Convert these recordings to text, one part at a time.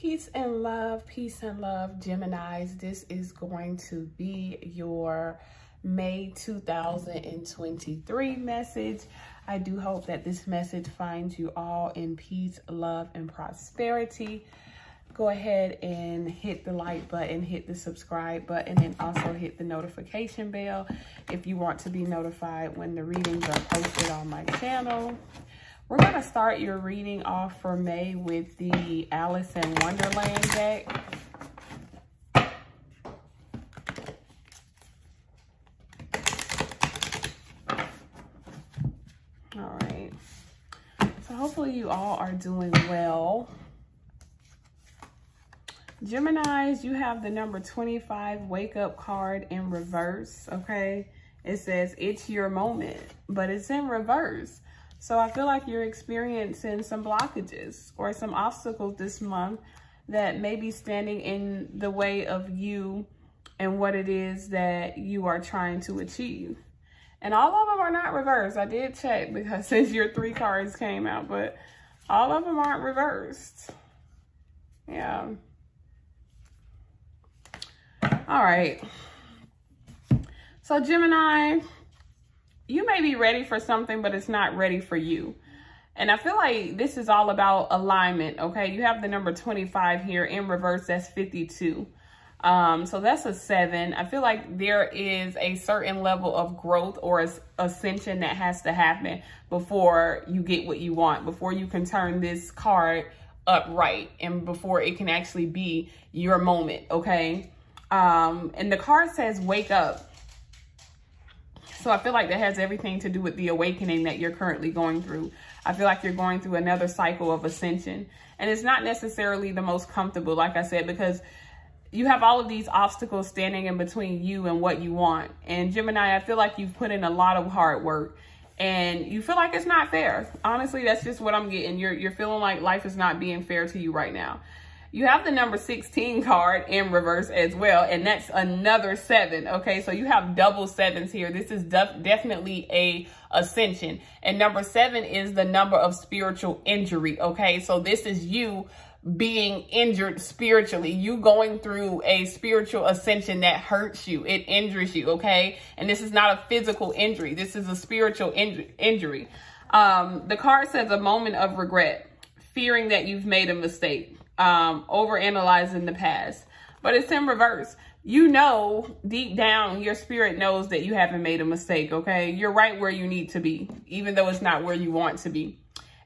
Peace and love, Geminis. This is going to be your May 2023 message. I do hope that this message finds you all in peace, love, and prosperity. Go ahead and hit the like button, hit the subscribe button, and also hit the notification bell if you want to be notified when the readings are posted on my channel. We're going to start your reading off for May with the Alice in Wonderland deck. All right. So hopefully you all are doing well. Geminis, you have the number 25 wake up card in reverse, okay? It says it's your moment, but it's in reverse. So I feel like you're experiencing some blockages or some obstacles this month that may be standing in the way of you and what it is that you are trying to achieve. And all of them are not reversed. I did check because since your 3 cards came out, but all of them aren't reversed. Yeah. All right. So Gemini, you may be ready for something, but it's not ready for you. And I feel like this is all about alignment, okay? You have the number 25 here in reverse, that's 52. So that's a 7. I feel like there is a certain level of growth or ascension that has to happen before you get what you want, before you can turn this card upright, and before it can actually be your moment, okay? And the card says wake up. So I feel like that has everything to do with the awakening that you're currently going through. I feel like you're going through another cycle of ascension. And it's not necessarily the most comfortable, like I said, because you have all of these obstacles standing in between you and what you want. And Gemini, I feel like you've put in a lot of hard work and you feel like it's not fair. Honestly, that's just what I'm getting. You're feeling like life is not being fair to you right now. You have the number 16 card in reverse as well, and that's another 7, okay? So you have double 7s here. This is definitely a ascension. And number 7 is the number of spiritual injury, okay? So this is you being injured spiritually, you going through a spiritual ascension that hurts you, it injures you, okay? And this is not a physical injury. This is a spiritual injury. The card says a moment of regret, fearing that you've made a mistake. Overanalyzing the past, but it's in reverse. You know, deep down, your spirit knows that you haven't made a mistake, okay? You're right where you need to be, even though it's not where you want to be.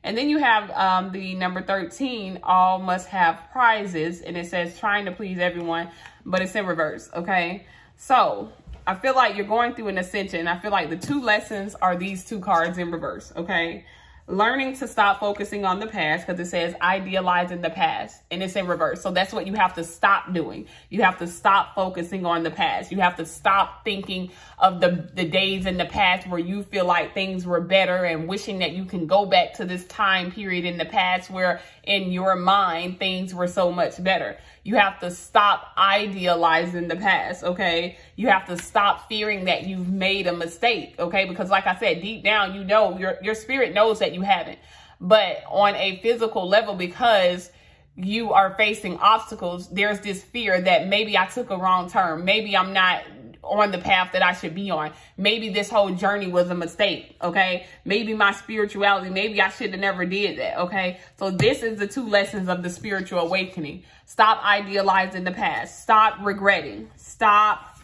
And then you have the number 13, all must have prizes, and it says trying to please everyone, but it's in reverse, okay? So I feel like you're going through an ascension. I feel like the 2 lessons are these 2 cards in reverse, okay? Learning to stop focusing on the past, because it says idealizing the past, and it's in reverse. So that's what you have to stop doing. You have to stop focusing on the past. You have to stop thinking of the days in the past where you feel like things were better and wishing that you can go back to this time period in the past where in your mind things were so much better. You have to stop idealizing the past, okay? You have to stop fearing that you've made a mistake, okay? Because like I said, deep down, you know, your spirit knows that you haven't. But on a physical level, because you are facing obstacles, there's this fear that maybe I took a wrong turn. Maybe I'm not on the path that I should be on. Maybe this whole journey was a mistake, okay? Maybe my spirituality, maybe I should have never did that, okay? So this is the 2 lessons of the spiritual awakening. Stop idealizing the past. Stop regretting. Stop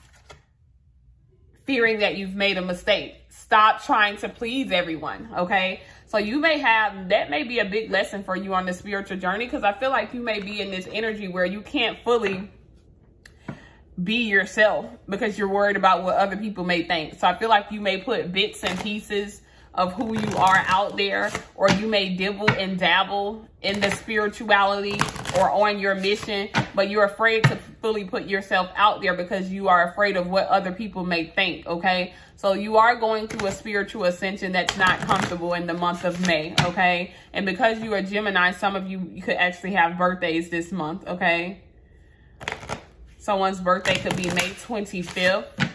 fearing that you've made a mistake. Stop trying to please everyone, okay? So you may have, that may be a big lesson for you on the spiritual journey, because I feel like you may be in this energy where you can't fully be yourself because you're worried about what other people may think. So I feel like you may put bits and pieces of who you are out there, or you may dibble and dabble in the spirituality or on your mission, but you're afraid to fully put yourself out there because you are afraid of what other people may think, okay? So you are going through a spiritual ascension that's not comfortable in the month of May, okay? And because you are Gemini, some of you could actually have birthdays this month, okay? Someone's birthday could be May 25th.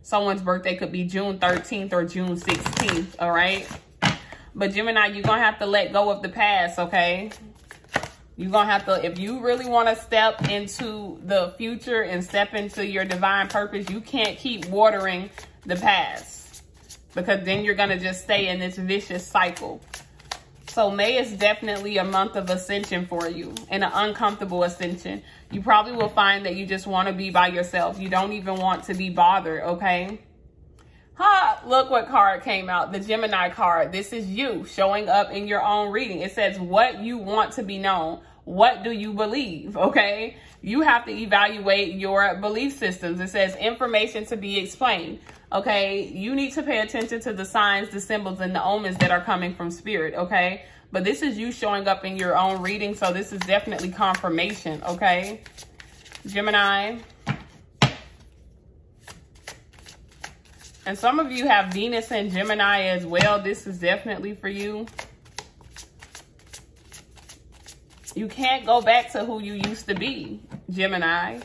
Someone's birthday could be June 13th or June 16th, all right? But Gemini, you're going to have to let go of the past, okay? You're going to have to, if you really want to step into the future and step into your divine purpose, you can't keep watering the past, because then you're going to just stay in this vicious cycle. So May is definitely a month of ascension for you, and an uncomfortable ascension. You probably will find that you just want to be by yourself. You don't even want to be bothered, okay? Look what card came out, the Gemini card. This is you showing up in your own reading. It says what you want to be known. What do you believe, okay? You have to evaluate your belief systems. It says information to be explained, okay? You need to pay attention to the signs, the symbols, and the omens that are coming from spirit, okay? But this is you showing up in your own reading, so this is definitely confirmation, okay? Gemini. And some of you have Venus and Gemini as well. This is definitely for you. You can't go back to who you used to be, Gemini.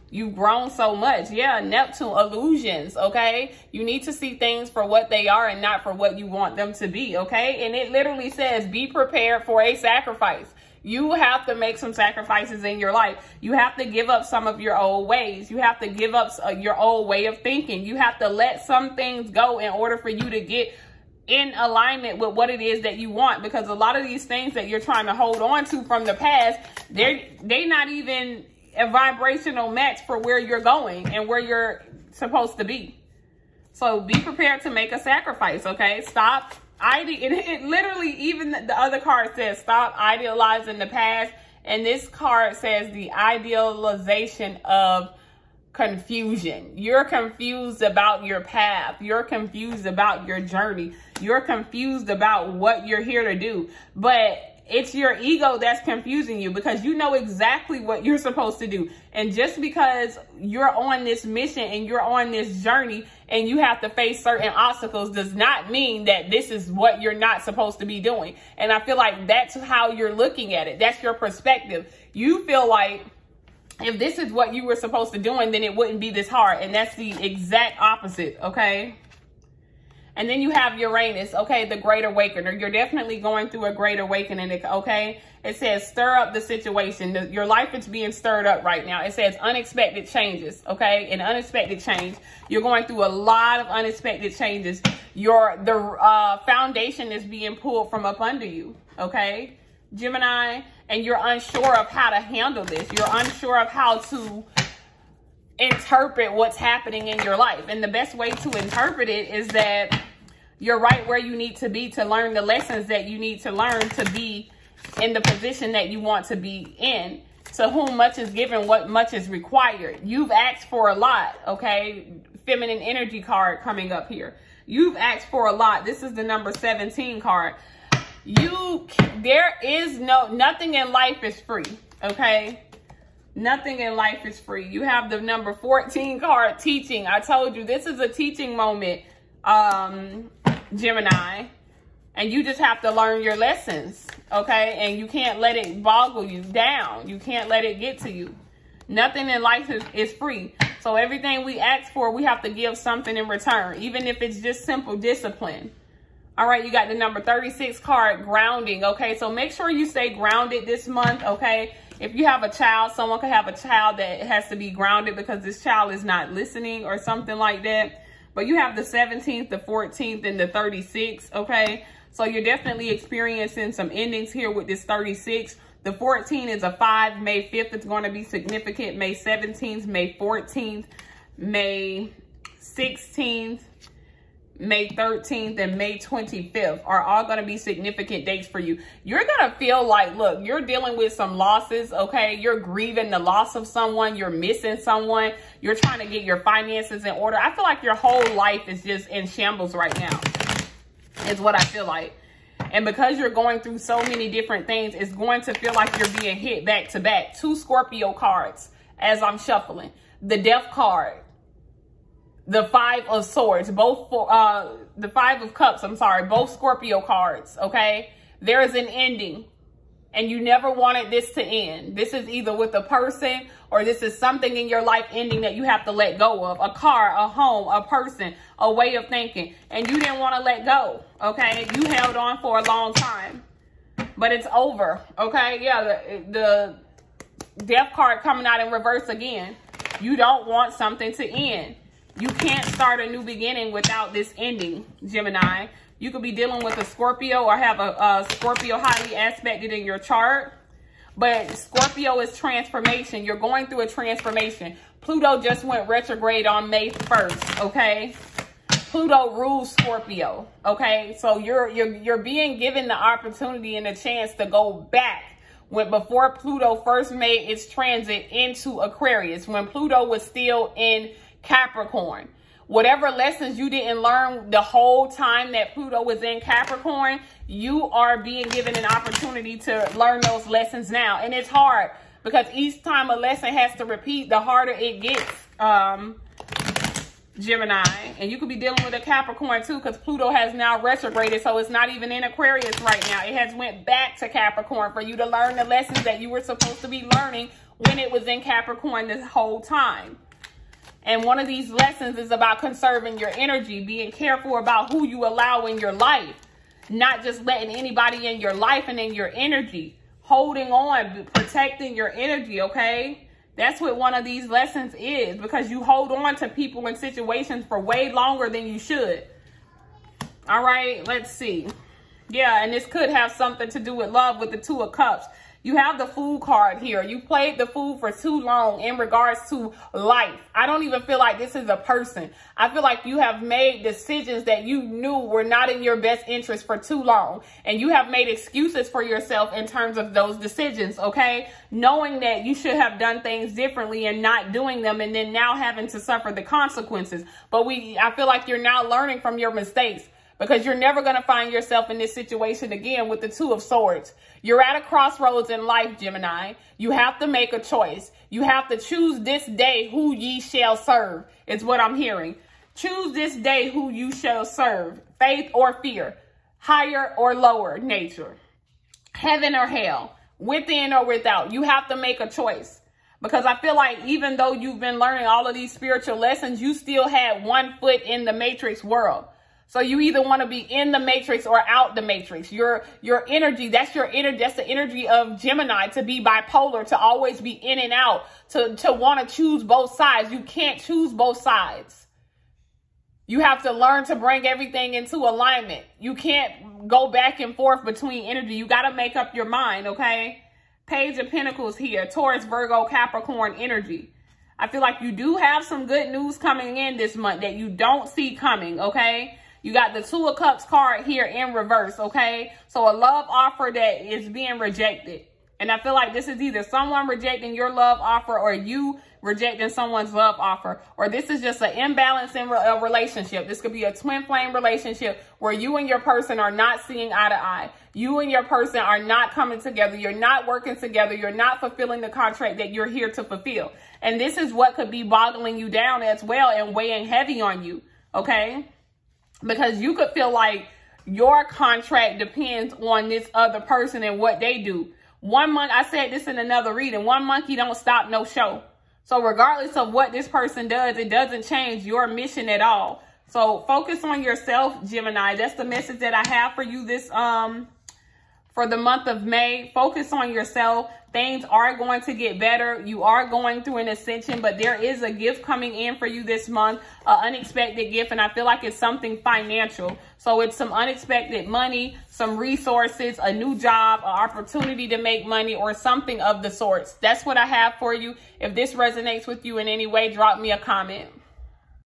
You've grown so much. Yeah, Neptune, illusions, okay? You need to see things for what they are and not for what you want them to be, okay? And it literally says, be prepared for a sacrifice. You have to make some sacrifices in your life. You have to give up some of your old ways. You have to give up your old way of thinking. You have to let some things go in order for you to get in alignment with what it is that you want, because a lot of these things that you're trying to hold on to from the past, they're not even a vibrational match for where you're going and where you're supposed to be. So be prepared to make a sacrifice, okay? Stop. It literally, even the other card says, stop idealizing the past. And this card says the idealization of confusion. You're confused about your path. You're confused about your journey. You're confused about what you're here to do. But it's your ego that's confusing you, because you know exactly what you're supposed to do. And just because you're on this mission and you're on this journey and you have to face certain obstacles does not mean that this is what you're not supposed to be doing. And I feel like that's how you're looking at it. That's your perspective. You feel like if this is what you were supposed to do, then it wouldn't be this hard. And that's the exact opposite, okay? And then you have Uranus, okay, the Great Awakener. You're definitely going through a Great Awakening, okay? It says stir up the situation. Your life is being stirred up right now. It says unexpected changes, okay? An unexpected change. You're going through a lot of unexpected changes. The foundation is being pulled from up under you, okay, Gemini? And you're unsure of how to handle this. You're unsure of how to interpret what's happening in your life. And the best way to interpret it is that you're right where you need to be to learn the lessons that you need to learn to be in the position that you want to be in. To whom much is given, what much is required. You've asked for a lot, okay? Feminine energy card coming up here. You've asked for a lot. This is the number 17 card. There is nothing in life is free, okay? Nothing in life is free. You have the number 14 card, teaching. I told you this is a teaching moment, Gemini. And you just have to learn your lessons, okay? And you can't let it boggle you down. You can't let it get to you. Nothing in life is free. So everything we ask for, we have to give something in return, even if it's just simple discipline. All right, you got the number 36 card, grounding, okay? So make sure you stay grounded this month, okay? If you have a child, someone could have a child that has to be grounded because this child is not listening or something like that. But you have the 17th, the 14th, and the 36th, okay? So you're definitely experiencing some endings here with this 36. The 14 is a 5. May 5th is going to be significant. May 17th, May 14th, May 16th, May 13th, and May 25th are all going to be significant dates for you. You're going to feel like, look, you're dealing with some losses, okay? You're grieving the loss of someone. You're missing someone. You're trying to get your finances in order. I feel like your whole life is just in shambles right now, is what I feel like. And because you're going through so many different things, it's going to feel like you're being hit back to back. 2 Scorpio cards as I'm shuffling. The Death card. The 5 of Swords, the 5 of Cups, I'm sorry, both Scorpio cards, okay? There is an ending. And you never wanted this to end. This is either with a person or this is something in your life ending that you have to let go of. A car, a home, a person, a way of thinking. And you didn't want to let go, okay? You held on for a long time. But it's over, okay? Yeah, the death card coming out in reverse again. You don't want something to end. You can't start a new beginning without this ending, Gemini. You could be dealing with a Scorpio or have a Scorpio highly aspected in your chart. But Scorpio is transformation. You're going through a transformation. Pluto just went retrograde on May 1st, okay? Pluto rules Scorpio, okay? So you're being given the opportunity and the chance to go back before Pluto first made its transit into Aquarius, when Pluto was still in Capricorn. Whatever lessons you didn't learn the whole time that Pluto was in Capricorn, you are being given an opportunity to learn those lessons now. And it's hard because each time a lesson has to repeat, the harder it gets, Gemini. And you could be dealing with a Capricorn too, because Pluto has now retrograded. So it's not even in Aquarius right now. It has went back to Capricorn for you to learn the lessons that you were supposed to be learning when it was in Capricorn this whole time. And one of these lessons is about conserving your energy, being careful about who you allow in your life, not just letting anybody in your life and in your energy, holding on, protecting your energy, okay? That's what one of these lessons is, because you hold on to people and situations for way longer than you should. All right, let's see. Yeah, and this could have something to do with love with the Two of Cups. You have the Fool card here. You played the Fool for too long in regards to life. I don't even feel like this is a person. I feel like you have made decisions that you knew were not in your best interest for too long. And you have made excuses for yourself in terms of those decisions, okay? Knowing that you should have done things differently and not doing them, and then now having to suffer the consequences. But I feel like you're now learning from your mistakes, because you're never going to find yourself in this situation again with the Two of Swords. You're at a crossroads in life, Gemini. You have to make a choice. You have to choose this day who ye shall serve, is what I'm hearing. Choose this day who you shall serve, faith or fear, higher or lower nature, heaven or hell, within or without. You have to make a choice. Because I feel like even though you've been learning all of these spiritual lessons, you still had one foot in the matrix world. So you either want to be in the matrix or out the matrix. Your energy, that's your energy. That's the energy of Gemini, to be bipolar, to always be in and out, to want to choose both sides. You can't choose both sides. You have to learn to bring everything into alignment. You can't go back and forth between energy. You got to make up your mind, okay? Page of Pentacles here, Taurus, Virgo, Capricorn energy. I feel like you do have some good news coming in this month that you don't see coming, okay? You got the Two of Cups card here in reverse, okay? So a love offer that is being rejected. And I feel like this is either someone rejecting your love offer or you rejecting someone's love offer. Or this is just an imbalance in a relationship. This could be a twin flame relationship where you and your person are not seeing eye to eye. You and your person are not coming together. You're not working together. You're not fulfilling the contract that you're here to fulfill. And this is what could be boggling you down as well and weighing heavy on you, okay? Because you could feel like your contract depends on this other person and what they do. I said this in another reading, one monkey don't stop no show. So regardless of what this person does, it doesn't change your mission at all. So focus on yourself, Gemini. That's the message that I have for you this for the month of May. Focus on yourself. Things are going to get better. You are going through an ascension, but there is a gift coming in for you this month, an unexpected gift, and I feel like it's something financial. So it's some unexpected money, some resources, a new job, an opportunity to make money, or something of the sorts. That's what I have for you. If this resonates with you in any way, drop me a comment.